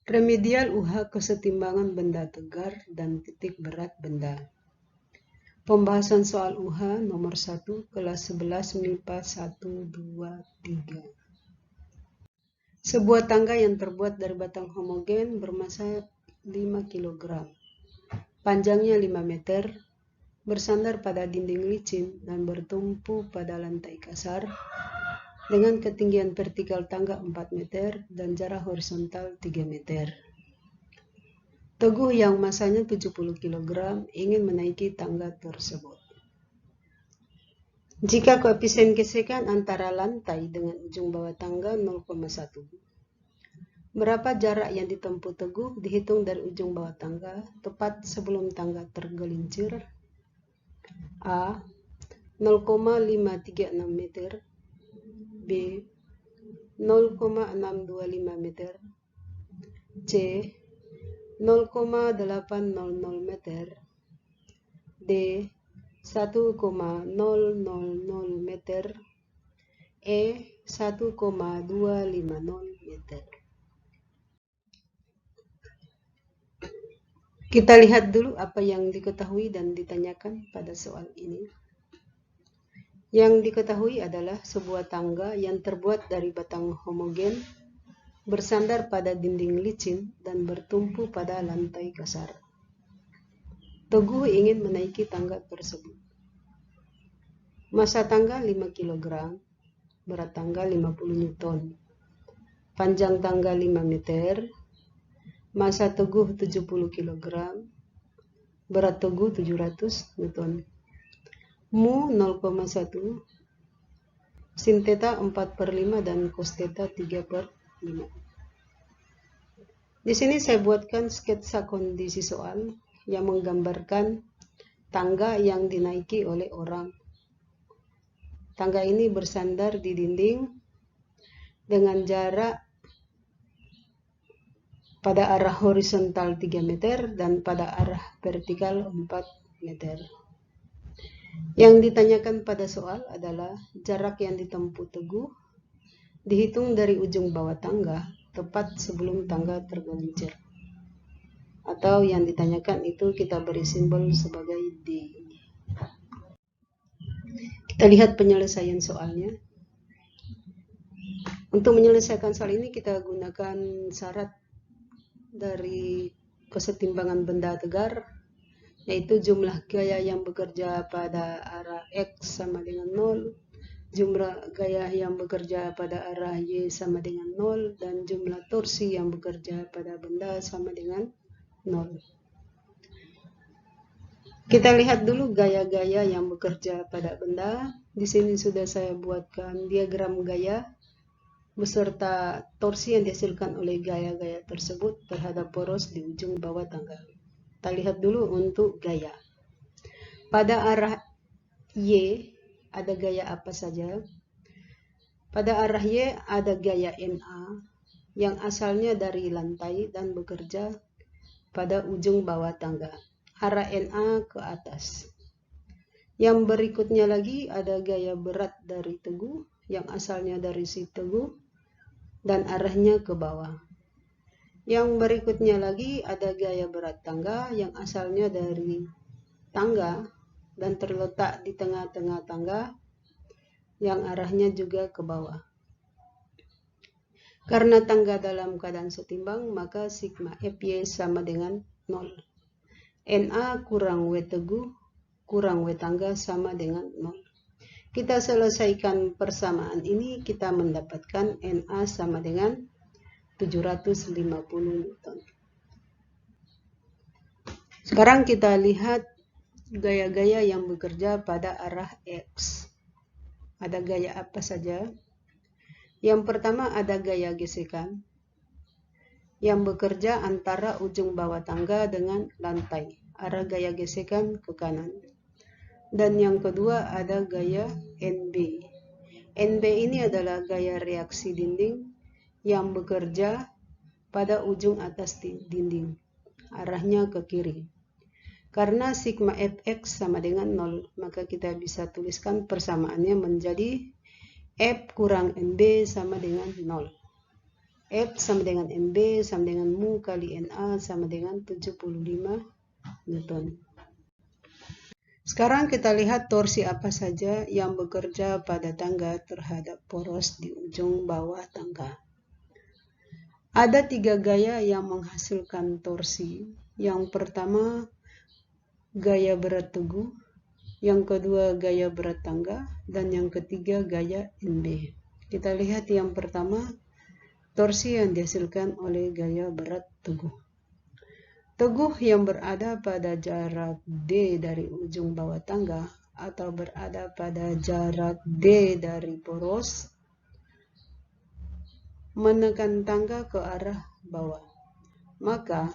Remedial UH kesetimbangan benda tegar dan titik berat benda. Pembahasan soal UH nomor 1 kelas 11 MIPA 1, 2, 3. Sebuah tangga yang terbuat dari batang homogen bermassa 5 kg. Panjangnya 5 meter, bersandar pada dinding licin dan bertumpu pada lantai kasar, dengan ketinggian vertikal tangga 4 meter dan jarak horizontal 3 meter. Teguh yang masanya 70 kg ingin menaiki tangga tersebut. Jika koefisien gesekan antara lantai dengan ujung bawah tangga 0,1, berapa jarak yang ditempuh Teguh dihitung dari ujung bawah tangga tepat sebelum tangga tergelincir? A. 0,536 meter, B. 0,625 meter, C. 0,800 meter, D. 1,000 meter, E. 1,250 meter. Kita lihat dulu apa yang diketahui dan ditanyakan pada soal ini. Yang diketahui adalah sebuah tangga yang terbuat dari batang homogen, bersandar pada dinding licin dan bertumpu pada lantai kasar. Teguh ingin menaiki tangga tersebut. Massa tangga 5 kg, berat tangga 50 Newton, panjang tangga 5 meter, massa Teguh 70 kg, berat Teguh 700 Newton. Mu 0,1, sin theta 4/5 dan cos theta 3/5. Di sini saya buatkan sketsa kondisi soal yang menggambarkan tangga yang dinaiki oleh orang. Tangga ini bersandar di dinding dengan jarak pada arah horizontal 3 meter dan pada arah vertikal 4 meter. Yang ditanyakan pada soal adalah jarak yang ditempuh Teguh dihitung dari ujung bawah tangga tepat sebelum tangga tergelincir. Atau yang ditanyakan itu kita beri simbol sebagai D. Kita lihat penyelesaian soalnya. Untuk menyelesaikan soal ini kita gunakan syarat dari kesetimbangan benda tegar, yaitu jumlah gaya yang bekerja pada arah X sama dengan 0, jumlah gaya yang bekerja pada arah Y sama dengan 0, dan jumlah torsi yang bekerja pada benda sama dengan 0. Kita lihat dulu gaya-gaya yang bekerja pada benda. Di sini sudah saya buatkan diagram gaya beserta torsi yang dihasilkan oleh gaya-gaya tersebut terhadap poros di ujung bawah tangga. Kita lihat dulu untuk gaya. Pada arah Y ada gaya apa saja? Pada arah Y ada gaya NA yang asalnya dari lantai dan bekerja pada ujung bawah tangga. Arah NA ke atas. Yang berikutnya lagi ada gaya berat dari Teguh yang asalnya dari si Teguh dan arahnya ke bawah. Yang berikutnya lagi ada gaya berat tangga yang asalnya dari tangga dan terletak di tengah-tengah tangga yang arahnya juga ke bawah. Karena tangga dalam keadaan setimbang, maka sigma Fy sama dengan 0. Na kurang W Teguh kurang W tangga sama dengan 0. Kita selesaikan persamaan ini, kita mendapatkan Na sama dengan 750 Newton. Sekarang kita lihat gaya-gaya yang bekerja pada arah X. Ada gaya apa saja? Yang pertama ada gaya gesekan yang bekerja antara ujung bawah tangga dengan lantai. Arah gaya gesekan ke kanan. Dan yang kedua ada gaya NB. NB ini adalah gaya reaksi dinding yang bekerja pada ujung atas dinding. Arahnya ke kiri. Karena sigma Fx sama dengan 0, maka kita bisa tuliskan persamaannya menjadi F kurang NB sama dengan 0. F sama dengan MB sama dengan mu kali NA sama dengan 75 Newton. Sekarang kita lihat torsi apa saja yang bekerja pada tangga terhadap poros di ujung bawah tangga. Ada 3 gaya yang menghasilkan torsi. Yang pertama, gaya berat teguh. Yang kedua, gaya berat tangga. Dan yang ketiga, gaya NB. Kita lihat yang pertama, torsi yang dihasilkan oleh gaya berat teguh. Teguh yang berada pada jarak D dari ujung bawah tangga atau berada pada jarak D dari poros menekan tangga ke arah bawah. Maka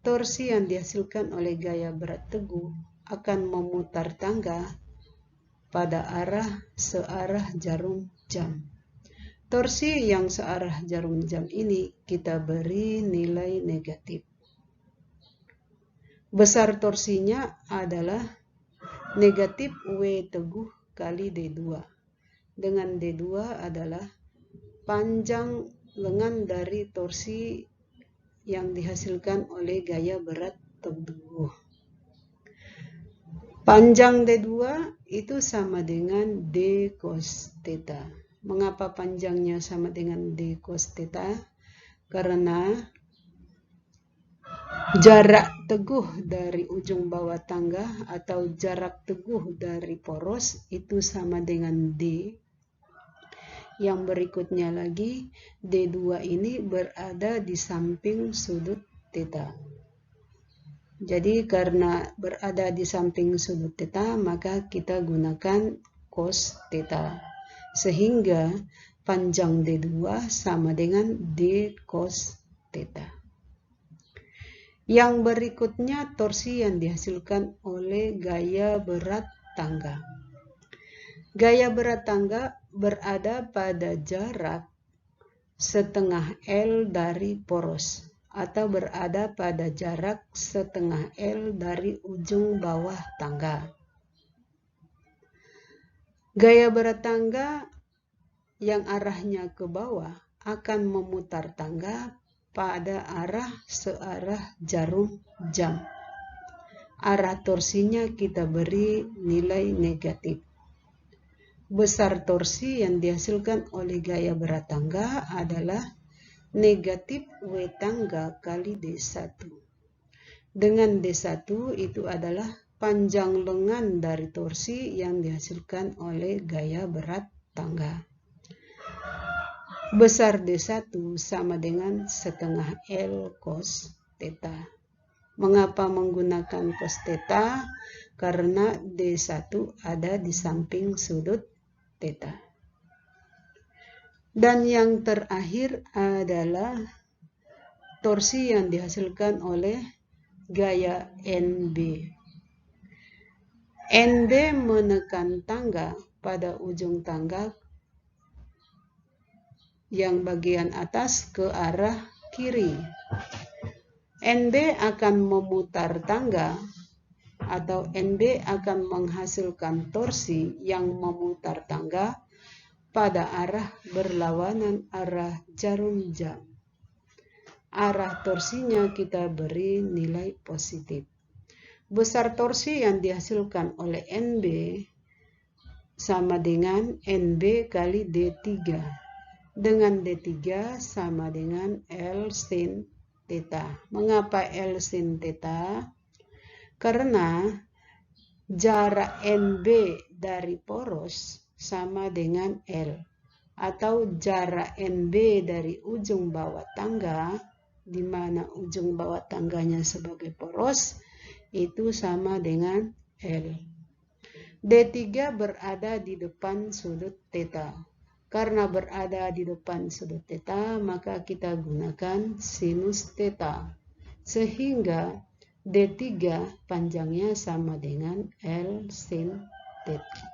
torsi yang dihasilkan oleh gaya berat teguh akan memutar tangga pada arah searah jarum jam. Torsi yang searah jarum jam ini kita beri nilai negatif. Besar torsinya adalah negatif W teguh kali D2. Dengan D2 adalah panjang lengan dari torsi yang dihasilkan oleh gaya berat teguh. Panjang D2 itu sama dengan D cos theta. Mengapa panjangnya sama dengan D cos theta? Karena jarak teguh dari ujung bawah tangga atau jarak teguh dari poros itu sama dengan D. Yang berikutnya lagi, D2 ini berada di samping sudut theta. Jadi karena berada di samping sudut theta, maka kita gunakan cos theta. Sehingga panjang D2 sama dengan D cos theta. Yang berikutnya torsi yang dihasilkan oleh gaya berat tangga. Gaya berat tangga berada pada jarak setengah L dari poros atau berada pada jarak setengah L dari ujung bawah tangga. Gaya berat tangga yang arahnya ke bawah akan memutar tangga pada arah searah jarum jam. Arah torsinya kita beri nilai negatif. Besar torsi yang dihasilkan oleh gaya berat tangga adalah negatif W tangga kali D1. Dengan D1 itu adalah panjang lengan dari torsi yang dihasilkan oleh gaya berat tangga. Besar D1 sama dengan setengah L cos theta. Mengapa menggunakan cos theta? Karena D1 ada di samping sudut theta. Dan yang terakhir adalah torsi yang dihasilkan oleh gaya NB. NB menekan tangga pada ujung tangga yang bagian atas ke arah kiri. NB akan memutar tangga atau NB akan menghasilkan torsi yang memutar tangga pada arah berlawanan arah jarum jam. Arah torsinya kita beri nilai positif. Besar torsi yang dihasilkan oleh NB sama dengan NB kali D3. Dengan D3 sama dengan L sin theta. Mengapa L sin theta? Karena jarak NB dari poros sama dengan L. Atau jarak NB dari ujung bawah tangga, di mana ujung bawah tangganya sebagai poros, itu sama dengan L. D3 berada di depan sudut theta. Karena berada di depan sudut theta, maka kita gunakan sinus theta. Sehingga D3 panjangnya sama dengan L sin theta.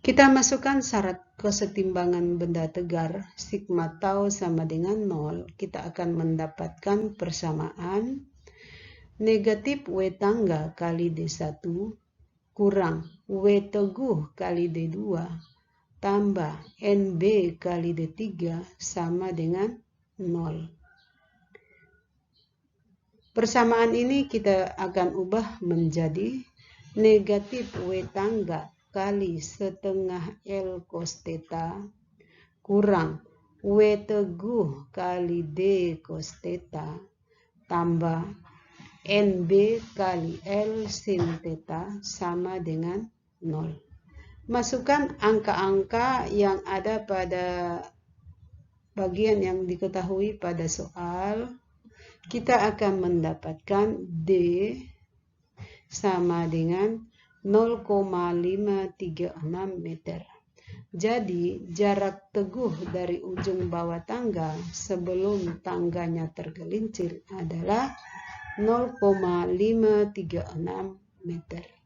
Kita masukkan syarat kesetimbangan benda tegar sigma tau sama dengan 0. Kita akan mendapatkan persamaan negatif W tangga kali D1 kurang W teguh kali D2 tambah NB kali D3 sama dengan 0. Persamaan ini kita akan ubah menjadi negatif W tangga kali setengah L cos theta kurang W teguh kali D cos theta tambah NB kali L sin theta sama dengan 0. Masukkan angka-angka yang ada pada bagian yang diketahui pada soal. Kita akan mendapatkan D sama dengan 0,536 meter. Jadi jarak teguh dari ujung bawah tangga sebelum tangganya tergelincir adalah 0,536 meter.